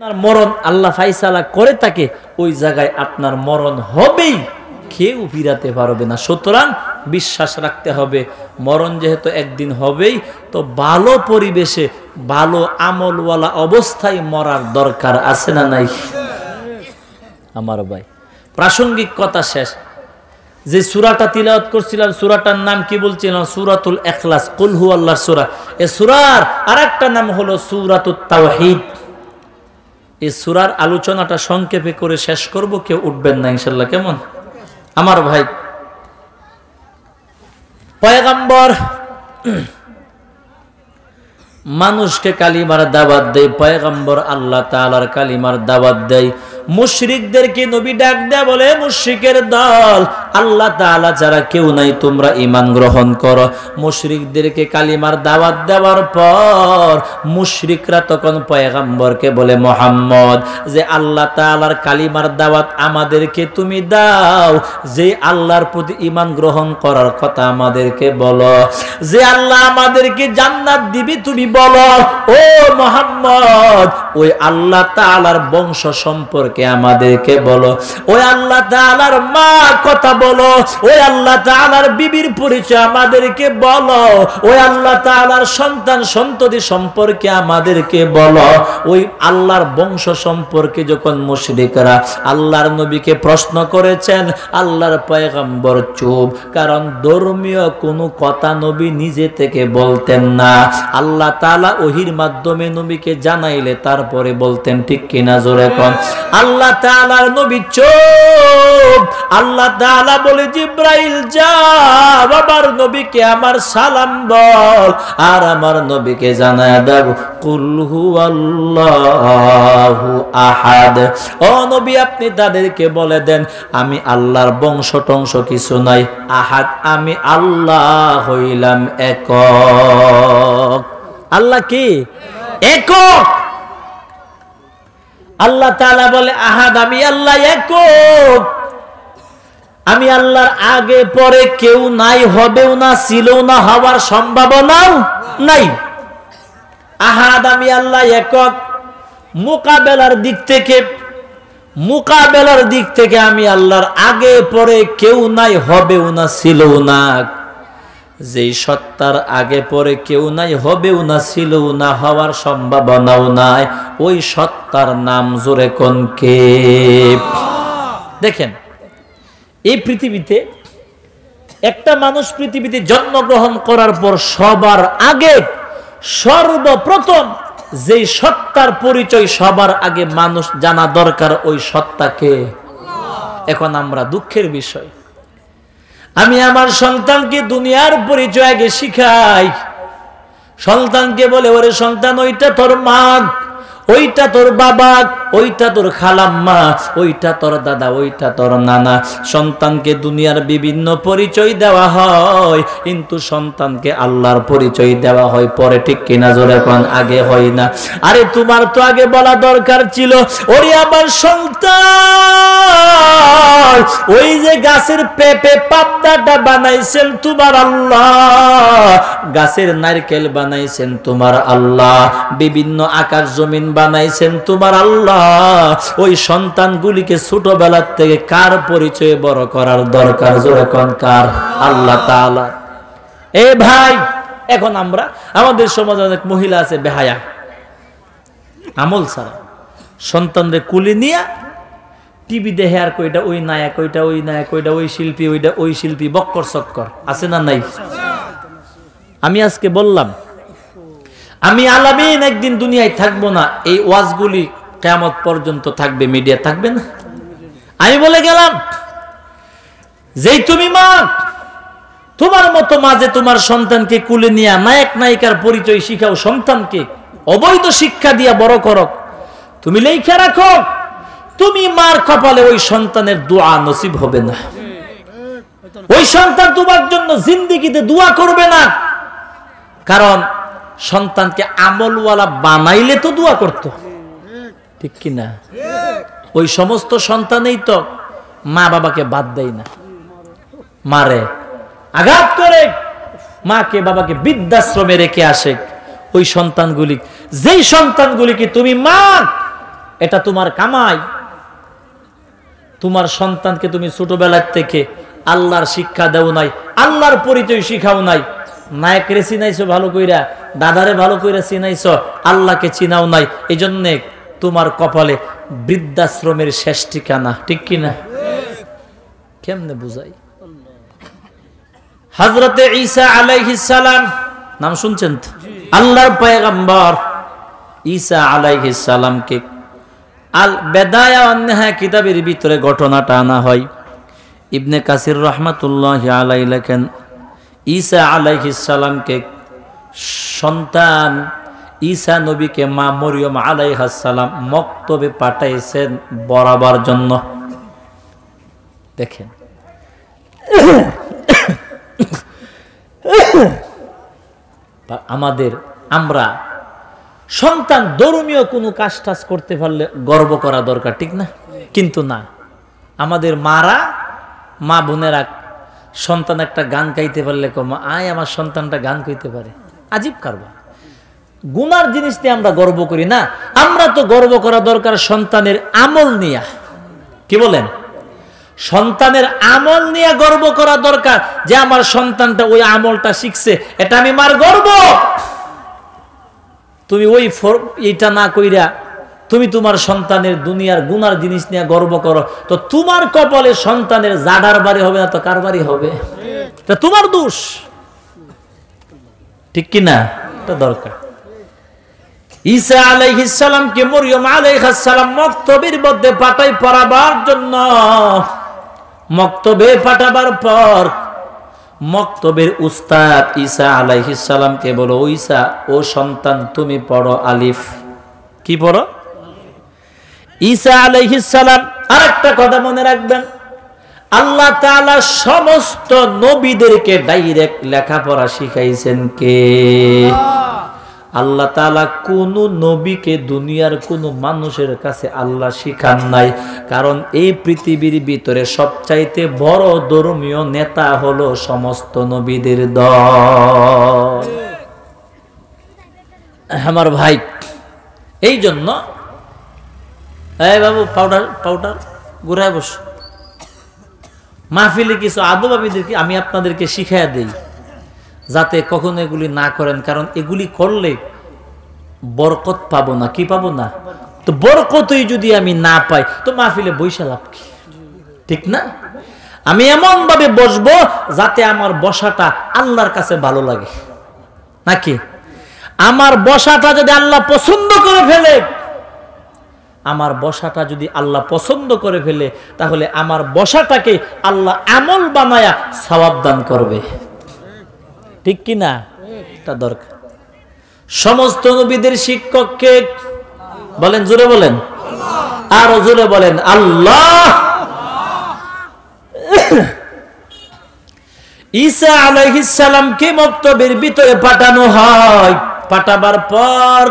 আপনার মরণ আল্লাহ ফাইসালা করে থাকে, ওই জায়গায় আপনার মরণ হবেই, কেউ ফিরাতে পারবে না। সুতরাং বিশ্বাস রাখতে হবে মরণ যেহেতু একদিন হবেই, তো ভালো পরিবেশে ভালো আমলওয়ালা অবস্থায় মরার দরকার আছে না নাই? আমার ভাই, প্রাসঙ্গিক কথা শেষ। যে সূরাটা তিলাওয়াত করছিলাম, সূরাটার নাম কি বলছিলাম? সূরাতুল ইখলাস, কুল হুয়াল্লাহর সূরা। এই সূরার আরেকটা নাম হলো সূরাতুত তাওহীদ। এই সূরার আলোচনাটা সংক্ষেপে করে শেষ করব, কেউ উঠবেন না ইনশাআল্লাহ, কেমন? আমার ভাই, পয়গম্বর মানুষকে কালিমার দাওয়াত দেয়, পয়গম্বর আল্লাহ তাআলার কালিমার দাওয়াত দেয়। মুশরিকদেরকে নবী ডাক দেয়া বলে, মুশরিকের দল, আল্লাহ তাআলা যারা কেউ নাই, তোমরা ঈমান গ্রহণ করো। মুশরিকদেরকে কালিমার দাওয়াত দেওয়ার পর মুশরিকরা তখন পয়গম্বরকে বলে, মুহাম্মদ, যে আল্লাহ তাআলার কালিমার দাওয়াত আমাদেরকে তুমি দাও, যে আল্লাহর প্রতি ঈমান গ্রহণ করার কথা আমাদেরকে বলো, যে আল্লাহ আমাদেরকে জান্নাত দিবি তুমি বলো। ও মুহাম্মদ, ওই আল্লাহ তাআলার বংশ সম্পর্কে আমাদেরকে বলো, ওই আল্লাহ তাআলার মা কথা বলো, ওই আল্লাহ তাআলার বিবির পরিচয় আমাদেরকে বলো, ওই আল্লাহ তাআলার সন্তান সন্ততি সম্পর্কে আমাদেরকে বলো। ওই আল্লাহর বংশ সম্পর্কে যখন মুশরিকরা আল্লাহর নবীকে প্রশ্ন করেছেন, আল্লাহর পয়গম্বর চুপ, কারণ ধর্মীয় কোনো কথা নবী নিজে থেকে বলতেন না। আল্লাহ তাআলা ওহির মাধ্যমে নবীকে জানাইলে তারপরে বলতেন, ঠিক কিনা জোরে কোন? আল্লাহ তাআলার নবী চুপ। আল্লাহ তাআলা বলে, জিব্রাইল যা বাবার নবীকে আমার সালাম বল, আর আমার নবীকে জানায় দাও কুল হুয়াল্লাহু আহাদ। ও নবী, আপনি তাদেরকে বলে দেন, আমি আল্লাহর বংশ টংশ কিছু নাই, আহাদ, আমি আল্লাহ হইলাম একক। আল্লাহ কি? একক। আল্লাহ তাআলা বলে, আহাদ, আমি আল্লাহ একক। আমি আল্লাহর আগে পরে কেউ নাই, হবেও না, ছিল না, হওয়ার সম্ভাবনাও নাই। আহাদ, আমি আল্লাহ একক। মোকাবেলার দিক থেকে আমি আল্লাহর আগে পরে কেউ নাই, হবেও না, ছিলও না। যেই সত্তার আগে পরে কেউ নাই, হবেও না, ছিলও না, হওয়ার সম্ভাবনাও নাই, ওই সত্তার নাম জোরে কোন কে? দেখেন, এই পৃথিবীতে একটা মানুষ পৃথিবীতে জন্মগ্রহণ করার পর সবার আগে সর্বপ্রথম যেই সত্তার পরিচয় সবার আগে মানুষ জানা দরকার, ওই সত্তাকে। এখন আমরা দুঃখের বিষয়, আমি আমার সন্তানকে দুনিয়ার পরিচয় আগে শিখাই। সন্তানকে বলে, ওরে সন্তান, ওইটা তোর মা, ওইটা তোর বাবা, ওইটা তোর খালাম্মা, ওইটা তোর দাদা, ওইটা তোর নানা। সন্তানকে দুনিয়ার বিভিন্ন পরিচয় দেওয়া হয়, কিন্তু সন্তানকে আল্লাহর পরিচয় দেওয়া হয় পরে, ঠিক কিনা জোরে কোন? আগে হয় না। আরে তোমার তো আগে বলা দরকার ছিল, ওরে আমার সন্তান, ওই যে গাছের পেঁপে পাবদাটা বানাইছেন তোমার আল্লাহ, গাছের নারকেল বানাইছেন তোমার আল্লাহ, বিভিন্ন আকাশ জমিন বানাইছেন তোমার আল্লাহ। ওই সন্তানগুলিকে ছোটবেলার থেকে কার পরিচয়ে বড় করার দরকার? জোরে কোন কার? আল্লাহ তাআলা। এ ভাই, এখন আমরা আমাদের সমাজে অনেক মহিলা আছে বেহায়া, আমল ছাড়া সন্তানদের কুলি নিয়ে টিভি দেখে, আর কইটা ওই নায়ক, ওইটা ওই নায়ক, ওইটা ওই শিল্পী, ওইটা ওই শিল্পী, বক্কর চক্কর আছে না নাই? আমি আজকে বললাম, আমি আলামিন একদিন দুনিয়ায় থাকবো না, এই ওয়াজগুলি কিয়ামত পর্যন্ত থাকবে, মিডিয়া থাকবে না। আমি বলে গেলাম, যেই তুমি মা, তোমার মতো মাঝে তোমার সন্তানকে কুলে নিয়ে নায়ক নায়িকার পরিচয় শিখাও, সন্তানকে অবৈধ শিক্ষা দিয়া বড় করো, তুমি লেখা রাখো, তুমি মার কপালে ওই সন্তানের দোয়া নসিব হবে না। ওই সন্তান তোমার জন্য জিন্দেগিতে দোয়া করবে না, কারণ সন্তানকে আমলওয়ালা বানাইলে তো দোয়া করতো, ঠিক কিনা? ওই সমস্ত সন্তানেই তো মা বাবাকে বাদ দেয় না, মারে, আঘাত করে, মাকে বাবাকে বৃদ্ধাশ্রমে রেখে আসে। ওই সন্তানগুলি, যেই সন্তানগুলিকে তুমি মা এটা তোমার কামাই। তোমার সন্তানকে তুমি ছোটবেলার থেকে আল্লাহর শিক্ষা দেও নাই, আল্লাহর পরিচয় শিখাও নাই। নায়করে চিনাইছো ভালো কইরা, দাদারে ভালো কইরা চিনাইছো, আল্লাহকে চিনাও নাই। এই জন্যে তোমার কপালে বৃদ্ধাশ্রমের শেষ ঠিকানা। ঠিক কিনা? কেমনে বুঝাই? হযরতে ঈসা আলাইহিস সালাম নাম শুনছেন তো? আল্লাহর পয়গম্বর ঈসা আলাইহিস সালামকে আল বেদায়া ওয়ান নিহায়া কিতাবের ভিতরে ঘটনাটা আনা হয়। ইবনে কাসির রাহমাতুল্লাহি আলাইহি লেখেন, ঈসা আলাইহিস সালামকে সন্তান ঈসা নবীকে মা মরিয়ম আলাইহাস সালাম মক্তবে পাঠাইছেন বরাবার জন্য। দেখেন আমরা সন্তান ধর্মীয় কোনো কাজ টাজ করতে পারলে গর্ব করা দরকার, ঠিক না? কিন্তু না, আমাদের মা বোনেরা সন্তান একটা গান গাইতে পারলে আয় আমার সন্তানটা গান গাইতে পারে, আজীব কারবার। গুনার জিনিস নিয়ে আমরা গর্ব করি না। আমরা তো গর্ব করা দরকার সন্তানের আমল নিয়ে। কি বলেন? সন্তানের আমল নিয়ে গর্ব করা দরকার, যে আমার সন্তানটা ওই আমলটা শিখছে, এটা আমি মার গর্ব। তুমি ওই এইটা না কইরা তুমি তোমার সন্তানের দুনিয়ার গুনার জিনিস নিয়ে গর্ব করো, তো তোমার কপালে সন্তানের জাডার বাড়ি হবে না তো কার বাড়ি হবে? তা তোমার দোষ, ঠিক কি না? এটা দরকার। ঈসা আলাইহিস সালামকে মরিয়ম আলাইহাস সালাম মক্তবের মধ্যে পাঠাই পড়াবার জন্য। মক্তবে পাঠাবার পর মক্তবের উস্তাদ ঈসা আলাইহিস সালামকে বলো, ও ঈসা, ও সন্তান তুমি পড়ো আলিফ। কি পড়ো? ঈসা আলাইহিস সালাম। আরেকটা কথা মনে রাখবেন, আল্লাহ তাআলা সমস্ত নবীদেরকে ডাইরেক্ট লেখাপড়া শিখাইছেন কে? আল্লাহ তাআলা কোন নবীকে দুনিয়ার কোন মানুষের কাছে আল্লাহ শিখান নাই। কারণ এই পৃথিবীর ভিতরে সবচাইতে বড় ধর্মীয় নেতা হলো সমস্ত নবীদের দল। আমার ভাই, এই জন্য এই বাবু পাউডার ঘুরায় বস। মাহফিলে কিছু আদবাবিদেরকে আমি আপনাদেরকে শিখাইয়া দেই, যাতে কখনো এগুলি না করেন। কারণ এগুলি করলে বরকত পাবো না। কি পাবো না? তো বরকতই যদি আমি না পাই তো মাহফিলে বইসা লাভ কি? ঠিক না? আমি এমন ভাবে বসবো যাতে আমার বসাটা আল্লাহর কাছে ভালো লাগে, নাকি? আমার বসাটা যদি আল্লাহ পছন্দ করে ফেলে, আমার বসাটা যদি আল্লাহ পছন্দ করে ফেলে, তাহলে আমার বসাটাকে আল্লাহ আমল বানায়া সওয়াব দান করবে। ঠিক কি না? এটা দরকার। সমস্ত নবীদের শিক্ষককে বলেন, জোরে বলেন, আরো জোরে বলেন আল্লাহ। ঈসা আলাইহিস সালামকে মক্তবের ভিতরে পাঠানো হয়। পাঠাবার পর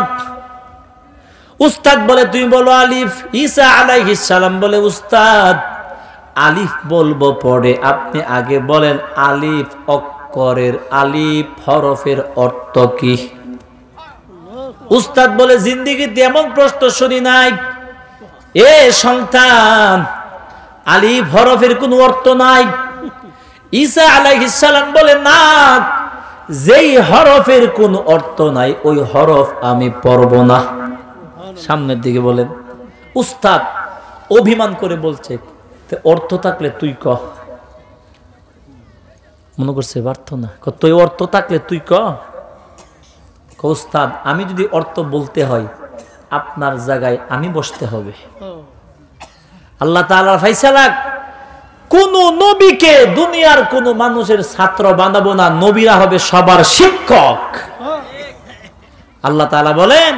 উস্তাদ বলে, তুমি বলো আলিফ। ঈসা আলাইহিস সালাম বলে, উস্তাদ আলিফ বলবো পরে, আপনি আগে বলেন আলিফ অক্ষরের, আলিফ হরফের অর্থ কি? উস্তাদ বলে, জিন্দেগিতে এমন প্রশ্ন শুনি নাই। এ সন্তান, আলিফ হরফের কোনো অর্থ নাই। ঈসা আলাইহিস সালাম বলে, না, যেই হরফের কোনো অর্থ নাই ওই হরফ আমি পড়ব না। সামনের দিকে বলেন। উস্তাদ অভিমান করে বলছে, অর্থ থাকলে তুই কহ। মনে করছে পারত না, তুই অর্থ থাকলে তুই কহ। উস্তাদ, আমি যদি অর্থ বলতে হয় আপনার জায়গায় আমি বসতে হবে। আল্লাহ তাআলার ফায়সালা, কোন নবীকে দুনিয়ার কোন মানুষের ছাত্র বানাবো না, নবীরা হবে সবার শিক্ষক। আল্লাহ তাআলা বলেন,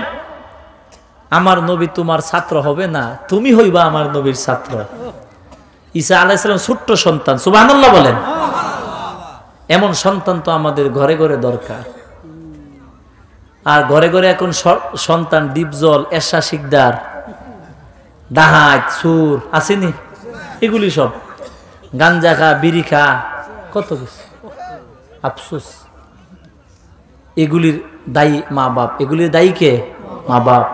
আমার নবী তোমার ছাত্র হবে না, তুমি হইবা আমার নবীর ছাত্র। ঈসা আলাইহিস সালাম ছোট্ট সন্তান, সুবহানাল্লাহ বলেন। এমন সন্তান তো আমাদের ঘরে ঘরে দরকার। আর ঘরে ঘরে এখন সন্তান ডিপজল, এশা শিকদার, ডাহাত, সুর আসেনি, এগুলি সব গাঞ্জা খা, বিড়ি খা, কত কিছু। আফসোস, এগুলির দায়ী মা বাপ। এগুলির দায়ী কে? মা বাপ।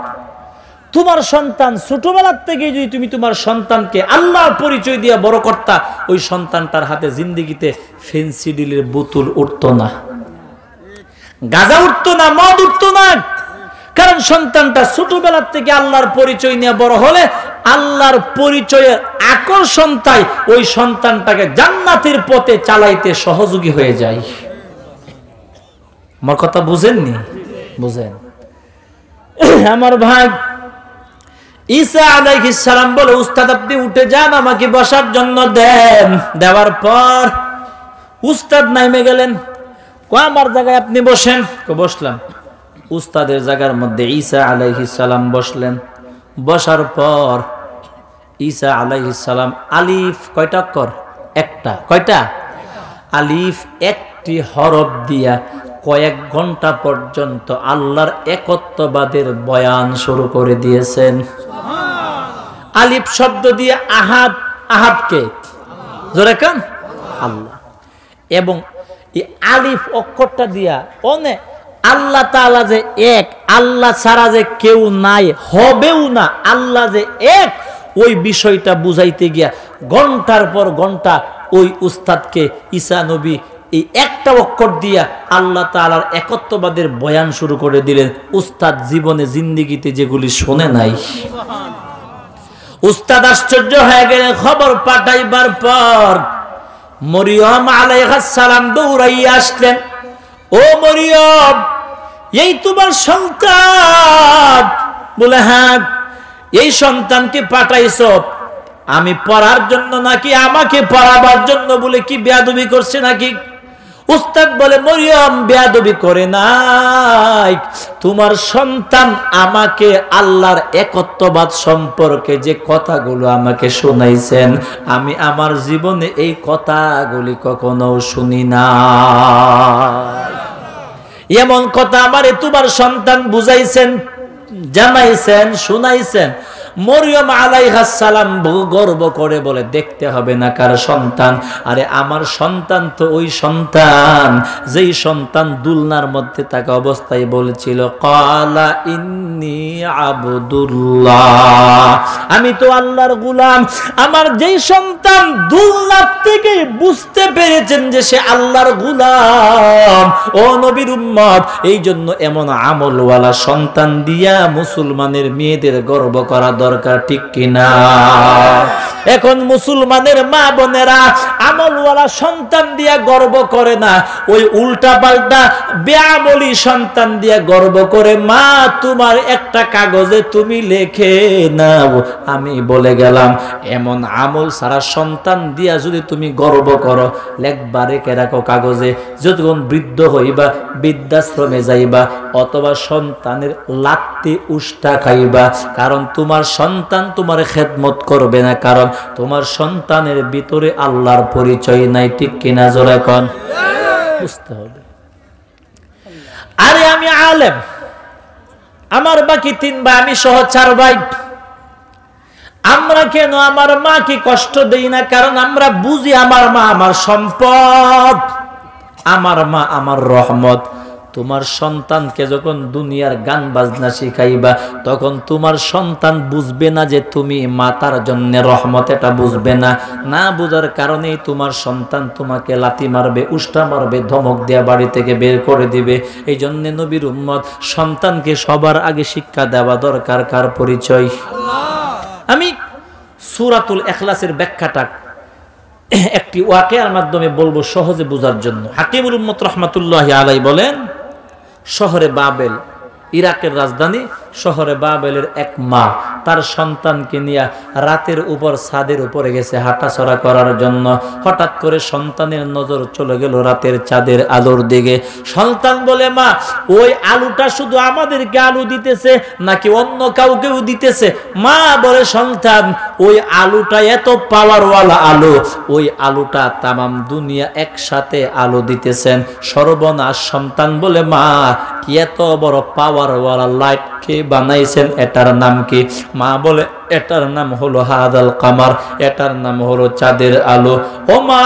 তোমার সন্তান ছোটবেলার থেকে যদি তুমি তোমার সন্তানকে আল্লাহর পরিচয় দিয়ে বড় করতা, ওই সন্তানটার হাতে জিন্দেগিতে ফেন্সিডিলের বোতল উঠতো না, গাঁজা উঠতো না, মদ উঠতো না। কারণ সন্তানটা ছোটবেলার থেকে আল্লাহর পরিচয় নিয়ে বড় হলে আল্লাহর পরিচয়ের আকর্ষণটাই ওই সন্তানটাকে জান্নাতের পথে চালাইতে সহযোগী হয়ে যায়। আমার কথা বুঝেননি? বুঝেন। আমার ভাই ঈসা আলাইহিস সালাম বলে, উস্তাদ আপনি উঠে যান, আমাকে বসার জন্য দেন। দেওয়ার পর উস্তাদ নাইমে গেলেন, আমার জায়গায় আপনি বসেন। বসলাম। উস্তাদের জায়গার মধ্যে ঈসা আলাইহিস সালাম বসলেন। বসার পর ঈসা আলাইহিস সালাম আলিফ কয়টা অক্ষর? একটা। কয়টা? আলিফ একটি হরফ দিয়া কয়েক ঘন্টা পর্যন্ত আল্লাহর একত্ববাদের বয়ান শুরু করে দিয়েছেন। আলিফ শব্দ দিয়ে আহাদ, আহাদকে জোরে কান আল্লাহ, এবং এই আলিফ অক্ষরটা দিয়া অনেক আল্লাহ তাআলা যে এক, আল্লাহ ছাড়া যে কেউ নাই, হবেও না, আল্লাহ যে এক, ওই বিষয়টা বুঝাইতে গিয়া ঘন্টার পর ঘন্টা ওই উস্তাদকে ঈসা নবী এই একটা অক্ষর দিয়া আল্লাহ তাআলার একত্ববাদের বয়ান শুরু করে দিলেন। উস্তাদ জীবনে জিন্দেগিতে যেগুলি শোনে নাই। উস্তাদ আশ্চর্য হয়ে গেলেন। খবর পাঠাইবার পর মরিয়ম আলাইহিস সালাম দৌড়াইয়া আসলেন। ও মরিয়ম, এই তোমার সন্তান? বলে হ্যাঁ। এই সন্তানকে পাঠাইছো আমি পড়ার জন্য নাকি আমাকে পড়াবার জন্য? বলে কি বেয়াদবি করছে নাকি? উস্তাদ বলে, মরিয়ম বেয়াদবি করে নাই, তোমার সন্তান আমাকে আল্লাহর একত্ববাদ সম্পর্কে যে কথাগুলো আমাকে শোনাইছেন, আমি আমার জীবনে এই কথাগুলি কখনো শুনি না। এমন কথা আমারে তোমার সন্তান বুঝাইছেন, জানাইছেন, শুনাইছেন। মরিয়ম আলাইহিস সালাম গর্ব করে বলে, দেখতে হবে না কার সন্তান? আরে আমার সন্তান তো ওই সন্তান যেই সন্তান দুলনার মধ্যে থাকা অবস্থায় বলেছিল, ক্বালা ইন্নী আবদুল্লাহ, আমি তো আল্লাহর গোলাম। আমার যেই সন্তান দুলনার থেকে বুঝতে পেরেছেন যে সে আল্লাহর গোলাম, ও নবীর উম্মত, এই জন্য এমন আমলওয়ালা সন্তান দিয়া মুসলমানের মেয়েদের গর্ব করা দরকার, ঠিক কিনা? এখন মুসলমানের মা বোনেরা আমলওয়ালা সন্তান দিয়া গর্ব করে না, ওই উল্টা পাল্টা বেআমলি সন্তান দিয়া গর্ব করে। মা, তোমার একটা কাগজে তুমি লেখে নাও, আমি বলে গেলাম এমন আমল সারা সন্তান দিয়া যদি তুমি গর্ব করো, লেখবা রেখে রাখো কাগজে। যখন বৃদ্ধ হইবা, বৃদ্ধাশ্রমে যাইবা, অথবা সন্তানের লাত্তি উষ্টা খাইবা, কারণ তোমার সন্তান তোমার খেদমত করবে না, কারণ তোমার সন্তানের ভিতরে আল্লাহর পরিচয় নাই, ঠিক কিনা? জোরে কোন। বুঝতে হবে। আরে আমি আলেম, আমার বাকি 3 ভাই, আমি সহ 4 ভাই। আমরা কেন আমার মাকে কষ্ট দেই না? কারণ আমরা বুঝি আমার মা আমার সম্পদ, আমার মা আমার রহমত। তোমার সন্তানকে যখন দুনিয়ার গান বাজনা শিখাইবা, তখন তোমার সন্তান বুঝবে না যে তুমি মাতার জন্য রহমত, এটা বুঝবে না। না বুঝার কারণেই তোমার সন্তান তোমাকে লাথি মারবে, উষ্টা মারবে, ধমক দেয়া বাড়ি থেকে বের করে দিবে। এই জন্য নবীর উম্মত, সন্তানকে সবার আগে শিক্ষা দেওয়া দরকার। কার পরিচয়? আমি সূরাতুল ইখলাসের ব্যাখ্যাটা একটি ওয়াকিয়ার মাধ্যমে বলবো সহজে বোঝার জন্য। হাকিমুল উম্মত রাহমাতুল্লাহি আলাইহি বলেন, শহরে বাবেল, ইরাকের রাজধানী শহরে বাবেলের এক মা তার সন্তানকে নিয়ে রাতের উপর ছাদের উপরে গেছে হাঁটাচলা করার জন্য। হঠাৎ করে সন্তানের নজর চলে গেল রাতের চাঁদের আলোর দিকে। সন্তান বলে, মা, ওই আলুটা শুধু আমাদেরকে আলু দিতেছে নাকি অন্য কাউকেও দিতেছে? মা বলে, সন্তান, ওই আলুটা এত পাওয়ারওয়ালা আলু, ওই আলুটা তামাম দুনিয়া একসাথে আলু দিতেছেন। সর্বনাশ। সন্তান বলে, মা, এত বড় পাওয়ারওয়ালা লাইট কে বানাইছেন? এটার নাম কি? মা বলে এটার নাম হলো হাদাল কামার, এটার নাম হলো চাঁদের আলো। ও মা,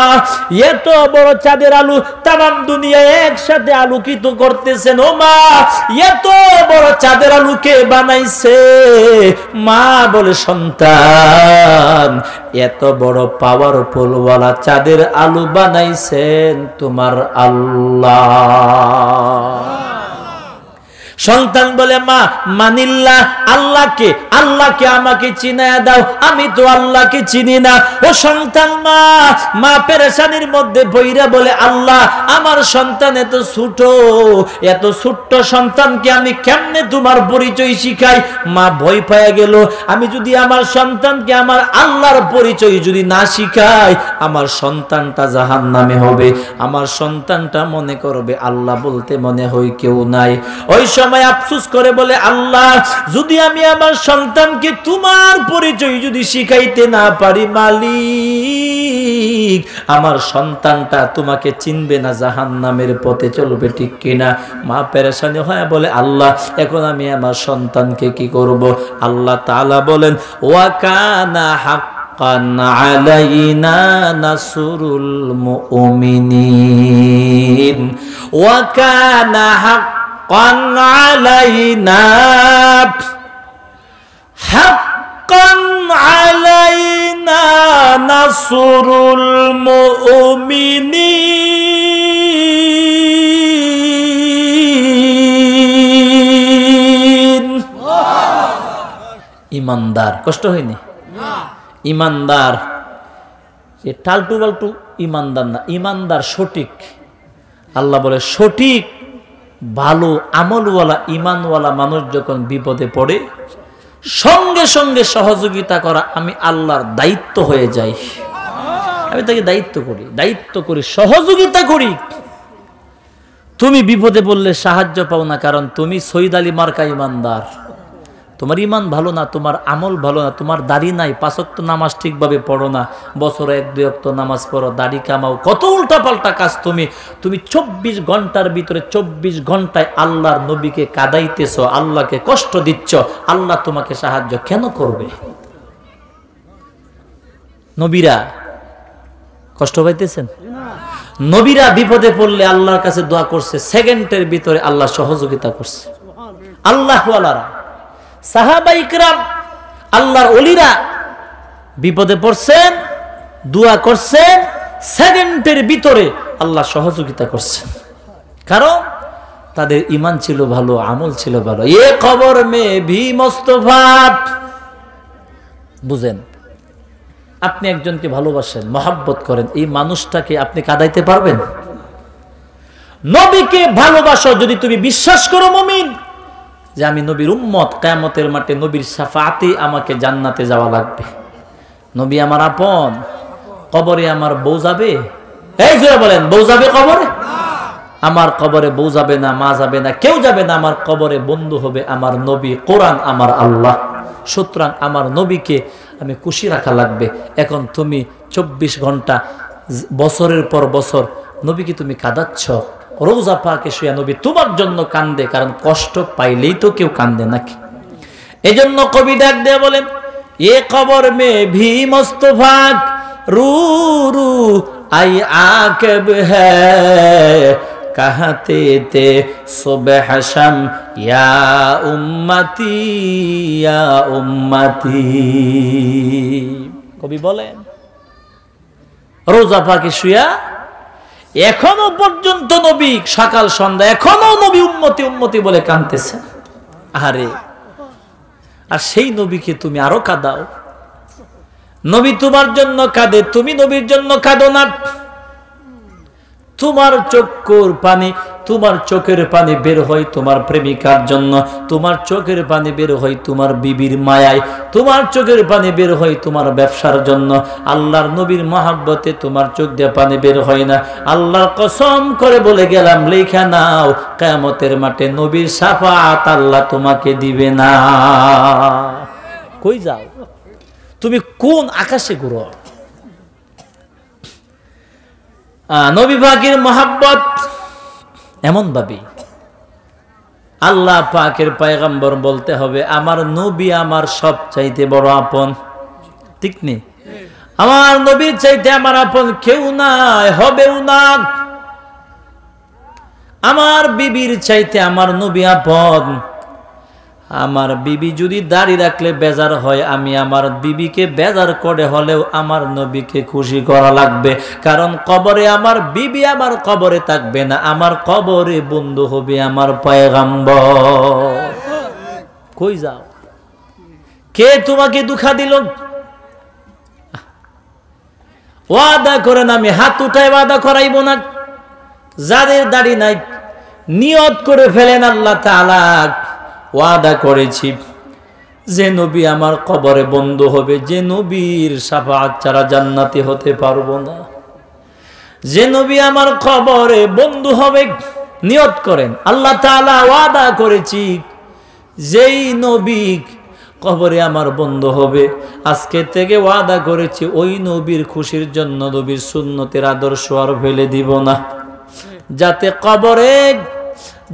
এত বড় চাঁদের আলো তামাম দুনিয়া একসাথে আলোকিত করতেছেন। ও মা, এত বড় চাঁদের আলো কে বানাইছে? মা বলে সন্তান, এত বড় পাওয়ারফুল ওয়ালা চাঁদের আলো বানাইছেন তোমার আল্লাহ। সন্তান বলে মা মানিল্লাহ, আল্লাহকে আল্লাহকে আমাকে চিনায়া দাও, আমি তো আল্লাহকে চিনি না। ও সন্তান মা পেরেশানির মধ্যে বইরা বলে আল্লাহ আমার সন্তান এত ছোট্ট সন্তানকে আমি কেমনে তোমার পরিচয় শিখাই? মা ভয় পেয়ে গেল, আমি যদি আমার সন্তানকে আমার আল্লাহর পরিচয় যদি না শিখাই, আমার সন্তানটা জাহান্নামে হবে, আমার সন্তানটা মনে করবে আল্লাহ বলতে মনে হয় কেউ নাই। ওই সময় আফসোস করে বলে আল্লাহ যদি আমি আমার সন্তানকে তোমার পরিচয় যদি শিখাইতে না পারি মালিক, আমার সন্তানটা তোমাকে চিনবে না, জাহান্নামের পথে চলবে, ঠিক কিনা? মা পেরেশানি হয় বলে আল্লাহ এখন আমি আমার সন্তানকে কি করব? আল্লাহ তাআলা বলেন ওয়া কানা হাক্কান আলাইনা নাসরুল মুমিনিন, ওয়া কানা حقا علينا نصر المؤمنين। ইমানদার কষ্ট হয়নি? ইমানদার যে টালটু বালটু ইমানদার না, ইমানদার সঠিক। আল্লাহ বলে সঠিক ভালো আমলওয়ালা ইমানওয়ালা মানুষ যখন বিপদে পড়ে সঙ্গে সঙ্গে সহযোগিতা করা আমি আল্লাহর দায়িত্ব হয়ে যাই। আমি তাকে দায়িত্ব করি সহযোগিতা করি। তুমি বিপদে পড়লে সাহায্য পাও না, কারণ তুমি সৈয়দ আলী মার্কা ইমানদার। তোমার ইমান ভালো না, তোমার আমল ভালো না, তোমার দাড়ি নাই, 5 ওয়াক্ত নামাজ ঠিকভাবে পড়ো না, বছরে 1-2 ওয়াক্ত নামাজ পড়ো, দাড়ি কামাও, কত উল্টাপাল্টা কাজ। তুমি 24 ঘন্টার ভিতরে 24 ঘন্টায় আল্লাহর নবীকে কাঁদাইতেছ, আল্লাহকে কষ্ট দিচ্ছ, আল্লাহ তোমাকে সাহায্য কেন করবে? নবীরা কষ্ট পাইতেছেন? নবীরা বিপদে পড়লে আল্লাহর কাছে দোয়া করছে, সেকেন্ডের ভিতরে আল্লাহ সহযোগিতা করছে। আল্লাহওয়ালারা সাহাবা ইকরাম আল্লাহর ওলিরা বিপদে পড়ছেন, দোয়া করছেন, সেকেন্ডের ভিতরে আল্লাহ সহযোগিতা করছেন, কারণ তাদের ঈমান ছিল ভালো, আমল ছিল ভালো। এ খবর মে ভি মুস্তাফা। বুঝেন, আপনি একজনকে ভালোবাসেন, মহব্বত করেন, এই মানুষটাকে আপনি কাঁদাইতে পারবেন? নবীকে ভালোবাসো যদি তুমি বিশ্বাস করো মুমিন যে আমি নবীর উম্মত, কিয়ামতের মাঠে নবীর শাফাআতে আমাকে জান্নাতে যাওয়া লাগবে, নবী আমার আপন, কবরে আমার বউ যাবে, এই জোরে বলেন বউ যাবে কবরে? আমার কবরে বউ যাবে না, মা যাবে না, কেউ যাবে না, আমার কবরে বন্ধু হবে আমার নবী, কোরআন আমার আল্লাহ। সুতরাং আমার নবীকে আমি খুশি রাখা লাগবে। এখন তুমি 24 ঘন্টা বছরের পর বছর নবীকে তুমি কাঁদাচ্ছ, রোজা পাকে শুয়ে নবী তোমার জন্য কান্দে, কারণ কষ্ট পাইলেই তো কেউ কান্দে নাকি? এজন্য কবি ডাক দিয়ে বলেন এ কবর মে ভি মুস্তাফা রু রু আই আকেব হ্যায় कहते थे सुबह शम या उम्मती या उम्मती। কবি বলেন রোজা পাকে শুয়া এখনো পর্যন্ত নবী সকাল সন্ধ্যা এখনো নবী উম্মতি উম্মতি বলে কাঁদতেছে। আরে আর সেই নবীকে তুমি আরো কাঁদাও। নবী তোমার জন্য কাঁদে, তুমি নবীর জন্য কাঁদো না। তোমার চোখের পানি বের হয় তোমার প্রেমিকার জন্য, তোমার চোখের পানি বের হয় তোমার বিবির মায়ায়, তোমার চোখের পানি বের হয় তোমার ব্যবসার জন্য। আল্লাহর নবীর মহব্বতে তোমার চোখ দিয়ে পানি বের হয় না। আল্লাহর কসম করে বলে গেলাম, লেখা নাও, কিয়ামতের মাঠে নবীর শাফাআত আল্লাহ তোমাকে দিবে না। কই যাও তুমি? কোন আকাশে ঘুরো? নবী পাকের মহব্বত এমন ভাবে আল্লাহ পাকের পয়গম্বর বলতে হবে আমার নবী আমার সবচাইতে বড় আপন, ঠিক নেই? আমার নবীর চাইতে আমার আপন কেউ নাই, হবেও না। আমার বিবির চাইতে আমার নবী আপন। আমার বিবি যদি দাড়ি রাখলে বেজার হয়, আমি আমার বিবিকে বেজার করে হলেও আমার নবীকে খুশি করা লাগবে। কারণ কবরে আমার বিবি আমার কবরে থাকবে না, আমার কবরে বন্ধু হবে আমার পয়গম্বর। কই যাও? কে তোমাকে দুঃখা দিল? ওয়াদা করেন, আমি হাত উঠায় ওয়াদা করাইব না। যাদের দাড়ি নাই নিয়ত করে ফেলেন, আল্লাহ তাআলা ওয়াদা করেছি যে নবী আমার কবরে বন্ধু হবে, যে নবীর শাফাআত ছাড়া জান্নাতি হতে পারবো না, যে নবী আমার কবরে বন্ধু হবে। নিয়ত করেন, আল্লাহ তাআলা ওয়াদা করেছি যেই নবী কবরে আমার বন্ধু হবে, আজকে থেকে ওয়াদা করেছি ওই নবীর খুশির জন্য নবীর সুন্নতের আদর্শ আর ফেলে দিব না।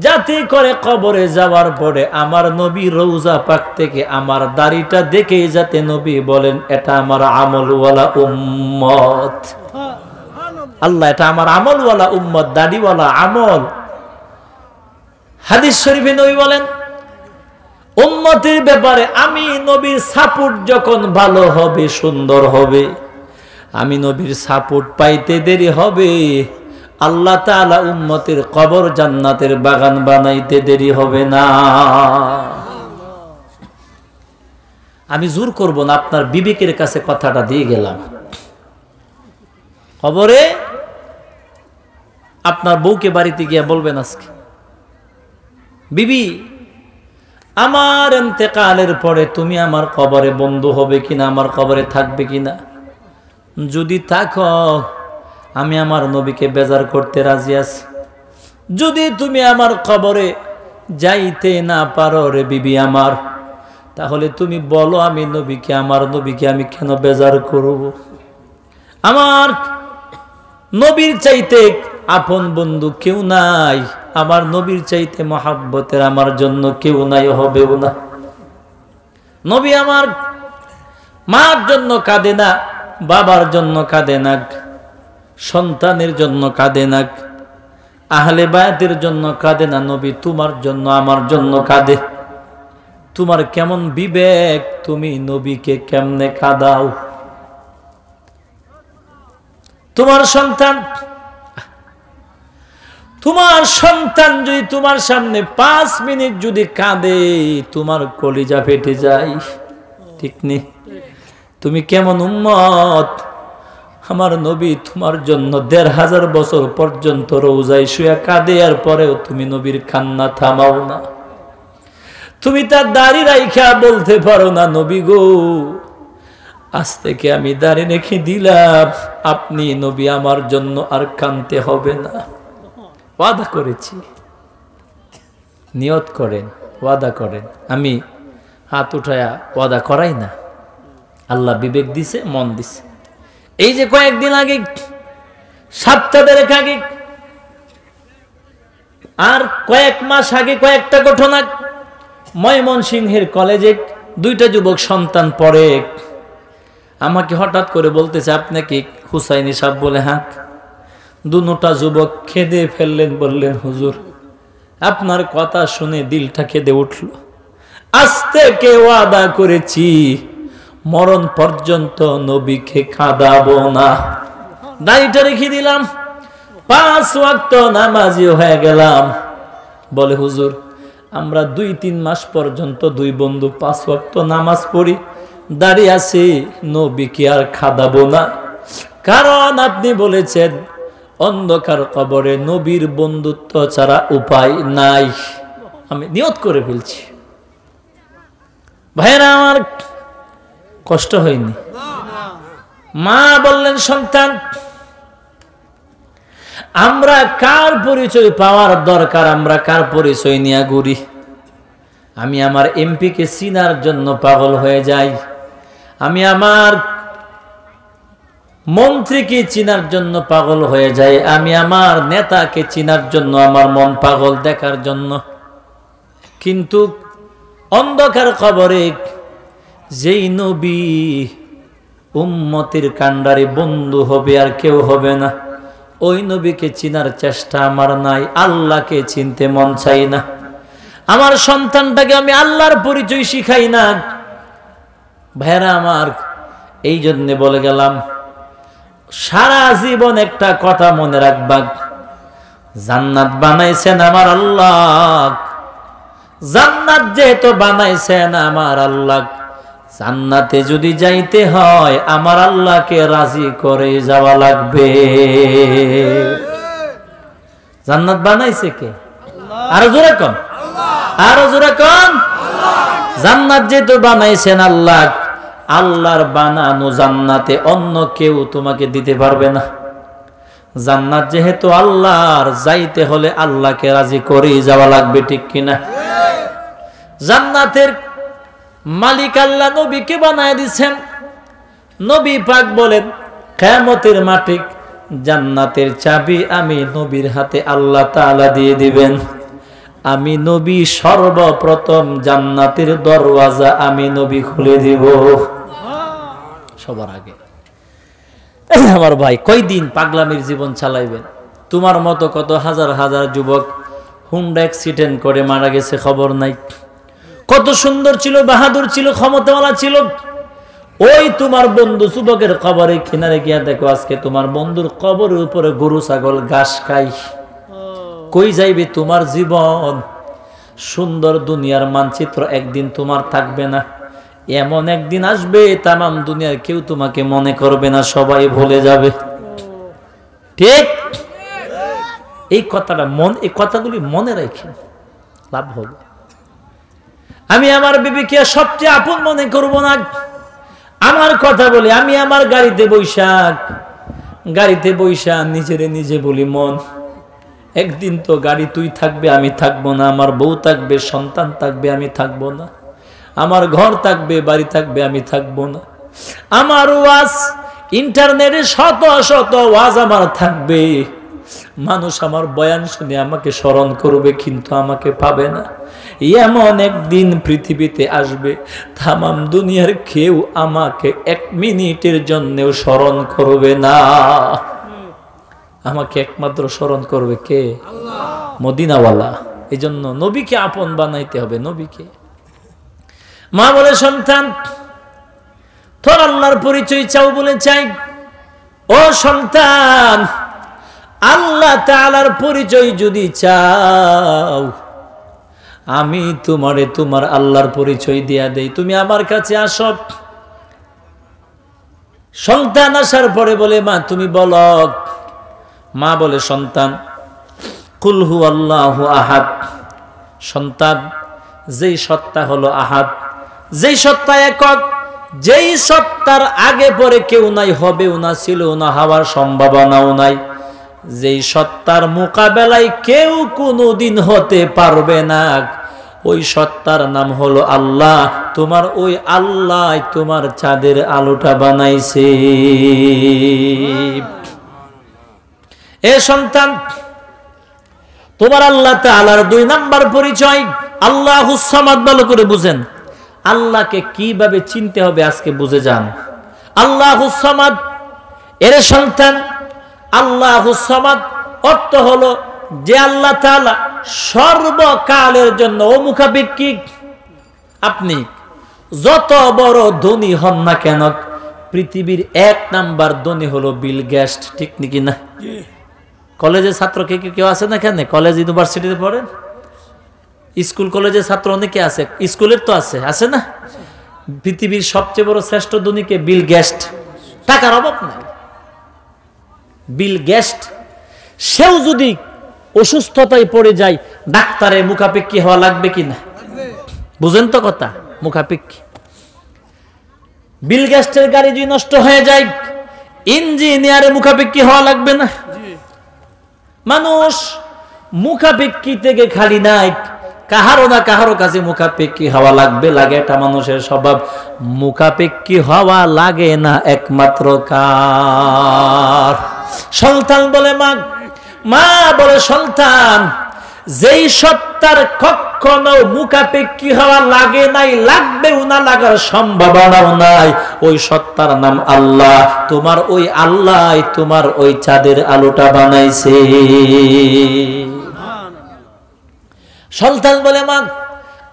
যাতে করে কবরে যাওয়ার পরে আমার নবী রওজা পাক থেকে আমার দাড়িটা দেখেই যাতে নবী বলেন এটা আমার আমলওয়ালা উম্মত। আল্লাহ, এটা আমার আমলওয়ালা উম্মত, দাড়িওয়ালা আমল। হাদিস শরীফে নবী বলেন উম্মতের ব্যাপারে আমি নবীর সাপোর্ট যখন ভালো হবে, সুন্দর হবে, আমি নবীর সাপোর্ট পাইতে দেরি হবে, আল্লাহ তাআলা উম্মতের কবর জান্নাতের বাগান বানাইতে দেরি হবে না। আমি জোর করব না, আপনার বিবেকের কাছে কথাটা দিয়ে গেলাম। কবরে আপনার বউকে বাড়িতে গিয়ে বলবেন আজকে, বিবি আমার ইন্তেকালের পরে তুমি আমার কবরে বন্ধু হবে কিনা, আমার কবরে থাকবে কিনা? যদি থাকো আমি আমার নবীকে বেজার করতে রাজি আছি। যদি তুমি আমার কবরে যাইতে না পারো রে বিবি আমার, তাহলে তুমি বলো আমি নবীকে, আমার নবীকে আমি কেন বেজার করব? আমার নবীর চাইতে আপন বন্ধু কেউ নাই, আমার নবীর চাইতে মহাব্বতের আমার জন্য কেউ নাই, হবেও না। নবী আমার মার জন্য কাঁদে না, বাবার জন্য কাঁদে না, সন্তানের জন্য কাঁদে না, আহলে বায়াতের জন্য কাঁদে না। নবী তোমার জন্য আমার জন্য কাঁদে। তোমার কেমন বিবেক, তুমি নবীকে কেমনে কাঁদাও? তোমার সন্তান যদি তোমার সামনে 5 মিনিট যদি কাঁদে, তোমার কলিজা ফেটে যায়, ঠিক নেই? তুমি কেমন উম্মত? আমার নবী তোমার জন্য 1500 বছর পর্যন্ত রওজায় শুয়ে কাঁদে, আর পরেও তুমি নবীর কান্না থামাও না। তুমি তার দাড়ি রাইখা বলতে পারো না, নবী গো আজ থেকে আমি দাড়ি রেখে দিলাম, আপনি নবী আমার জন্য আর কাঁদতে হবে না। ওয়াদা করেছি, নিয়ত করেন, ওয়াদা করেন। আমি হাত উঠায়া ওয়াদা করাই না। আল্লাহ বিবেক দিছে, মন দিছে। এই যে কয়েকদিন আগে, সপ্তাহের আগে আর কয়েক মাস আগে কয়েকটা ঘটনা, ময়মনসিংহের কলেজে 2টা যুবক সন্তান পড়ে, আমাকে হঠাৎ করে বলতেছে আপনি কি হুসাইনি সাহেব? বলে হ্যাঁ। দুটা যুবক কেঁদে ফেললেন, বললেন হুজুর আপনার কথা শুনে দিলটা কেঁদে উঠল। আজ থেকে ওয়াদা করেছি মরণ পর্যন্ত নবীকে কাঁদাবো না। দাড়িটা রেখে দিলাম, 5 ওয়াক্ত নামাজি হয়ে গেলাম। বলে হুজুর আমরা 2-3 মাস পর্যন্ত 2 বন্ধু 5 ওয়াক্ত নামাজ পড়ি, দাঁড়িয়ে আছি, নবীকে আর কাঁদাবো না। কারণ আপনি বলেছেন অন্ধকার কবরে নবীর বন্ধুত্ব ছাড়া উপায় নাই। আমি নিয়ত করে ফেলছি। ভাইরা আমার কষ্ট হয়নি? মা বললেন সন্তান আমরা কার পরিচয় পাওয়ার দরকার, আমরা কার পরিচয় নিয়ে ঘুরি? আমি আমার এমপিকে চিনার জন্য পাগল হয়ে যাই, আমি আমার মন্ত্রীকে চিনার জন্য পাগল হয়ে যায়, আমি আমার নেতাকে চিনার জন্য আমার মন পাগল দেখার জন্য। কিন্তু অন্ধকার কবরে যেই নবী উম্মতের কান্ডারে বন্ধু হবে আর কেউ হবে না, ওই নবীকে চিনার চেষ্টা আমার নাই, আল্লাহকে চিনতে মন চাই না। আমার সন্তানটাকে আমি আল্লাহর পরিচয় শিখাই না। ভাইরা আমার, এই জন্য বলে গেলাম, সারা জীবন একটা কথা মনে রাখবা, জান্নাত বানাইছেন আমার আল্লাহ। জান্নাত যেহেতু বানাইছেন আমার আল্লাহ, জান্নাতে যদি যাইতে হয় আমার আল্লাহকে রাজি করে যাওয়া লাগবে। জান্নাত বানাইছে কে? আরো জোরে কোন, আরো জোরে কোন। জান্নাত যেহেতু বানাইছেন আল্লাহ, আল্লাহর বানানো জান্নাতে অন্য কেউ তোমাকে দিতে পারবে না। জান্নাত যেহেতু আল্লাহর, যাইতে হলে আল্লাহকে রাজি করেই যাওয়া লাগবে, ঠিক কিনা? জান্নাতের মালিক আল্লাহ নবীকে বানায় দিচ্ছেন। নবী পাক বলেন, কিয়ামতের মাঠে জান্নাতের চাবি আমি নবীর হাতে আল্লাহ তাআলা দিয়ে দিবেন। আমি নবী সর্বপ্রথম জান্নাতের দরওয়াজা আমি নবী খুলে দিব সবার আগে। আমার ভাই, কয়দিন পাগলামির জীবন চালাইবেন? তোমার মতো কত হাজার হাজার যুবক হুন্ডা অ্যাক্সিডেন্ট করে মারা গেছে, খবর নাই। কত সুন্দর ছিল, বাহাদুর ছিল, ক্ষমতাওয়ালা ছিল। ওই তোমার বন্ধু যুবকের কবরের কিনারে গিয়া দেখো, আজকে তোমার বন্ধুর কবরের উপরে গরু ছাগল ঘাস খাই। কই যাইবে তোমার জীবন? সুন্দর দুনিয়ার মানচিত্র একদিন তোমার থাকবে না। এমন একদিন আসবে তামাম দুনিয়ার কেউ তোমাকে মনে করবে না, সবাই ভুলে যাবে। ঠিক? এই কথাটা এই কথাগুলি মনে রাখেন, লাভ হবে। আমি আমার বিবিকে সবচেয়ে আপন মনে করব না। আমার কথা বলি, আমি আমার গাড়িতে বৈশাখ নিজেরে নিজে বলি, মন, একদিন তো গাড়ি তুই থাকবে, আমি থাকবো না। আমার বউ থাকবে, সন্তান থাকবে, আমি থাকবো না। আমার ঘর থাকবে, বাড়ি থাকবে, আমি থাকবো না। আমার ওয়াজ ইন্টারনেটে শত শত ওয়াজ আমার থাকবে। মানুষ আমার বয়ান শুনে আমাকে স্মরণ করবে, কিন্তু আমাকে পাবে না। এমন একদিন পৃথিবীতে আসবে, তামাম দুনিয়ার কেউ আমাকে এক মিনিটের জন্যও স্মরণ করবে না। আমাকে একমাত্র স্মরণ করবে কে? মদিনাওয়ালা। এই জন্য নবীকে আপন বানাইতে হবে, নবীকে। মা বলে, সন্তান তোর আল্লাহর পরিচয় চাও? বলে চাই। ও সন্তান, আল্লাহ তাআলার পরিচয় যদি চাও, আমি তোমারে তোমার আল্লাহর পরিচয় দিয়া দেই, তুমি আমার কাছে আসো। সন্তান আসার পরে বলে, মা তুমি বলো। মা বলে, সন্তান কুল হু আল্লাহু আহাদ। সন্তান, যেই সত্তা হলো আহাদ, যেই সত্তা একক, যেই সত্তার আগে পরে কেউ নাই, হবেও না, ছিল না, হওয়ার সম্ভাবনাও নাই, যেই সত্তার মোকাবেলায় কেউ কোনোদিন হতে পারবে না, ওই সত্তার নাম হলো আল্লাহ। তোমার ওই আল্লাহ তোমার চাঁদের আলোটা বানাইছে। এ সন্তান, তোমার আল্লাহ তাআলার 2 নাম্বার পরিচয় আল্লাহুস সামাদ। ভালো করে বুঝেন, আল্লাহকে কিভাবে চিনতে হবে আজকে বুঝে যান। আল্লাহুস সামাদ, এর সন্তান, আল্লাহুস সামাদ অর্থ হলো যে আল্লাহ তাআলা সর্বকালের জন্য অমুখাপেক্ষী। আপনি যত বড় ধনী হন না কেন, পৃথিবীর 1 নাম্বার ধনী হলো বিল গেটস, ঠিক নাকি না? কলেজের ছাত্র কেউ আছে না এখানে? কলেজ ইউনিভার্সিটিতে পড়েন, স্কুল কলেজের ছাত্র অনেকে আছে, স্কুলের তো আছে না? পৃথিবীর সবচেয়ে বড় শ্রেষ্ঠ ধনীকে? Bill Gates. টাকার অভাব নাই। বিল গেটস সেও যদি অসুস্থতায় পড়ে যায়, ডাক্তারের মুখাপেক্ষী হওয়া লাগবে কিনা? বুঝেন তো কথা, মুখাপেক্ষী। বিল গেটসের গাড়ি যদি নষ্ট হয়ে যায়, ইঞ্জিনিয়ারের মুখাপেক্ষী হওয়া লাগবে না? মানুষ মুখাপেক্ষী থেকে খালি নাই, কাহারো না কাহারো কাছে মুখাপেক্ষী হওয়া লাগবে, লাগে, এটা মানুষের স্বভাব। মুখাপেক্ষী হওয়া লাগে না একমাত্র কার? সন্তান বলে, মা বলে, সন্তান যেই সত্তার কখনো মুখাপেক্ষী হওয়া লাগে নাই, লাগবেও না, লাগার সম্ভাবনাও নাই, ওই সত্তার নাম আল্লাহ। তোমার ওই আল্লাহ তোমার ওই চাঁদের আলোটা বানাইছে। সুলতান বলে, মা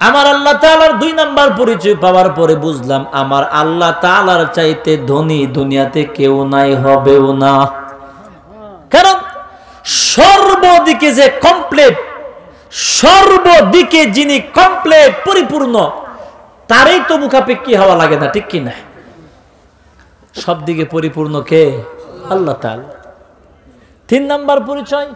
আমার আল্লাহ তাআলার 2 নাম্বার পরিচয় পাওয়ার পরে বুঝলাম আমার আল্লাহ তাআলার চাইতে ধনী দুনিয়াতে কেউ নাই, হবেও না। কারণ সর্বদিকে যে কমপ্লিট, সর্বদিকে যিনি কমপ্লিট পরিপূর্ণ, তারই তো মুখাপেক্ষী হওয়া লাগে না, ঠিক কি না? সব দিকে পরিপূর্ণ কে? আল্লাহ তাআলা। 3 নাম্বার পরিচয়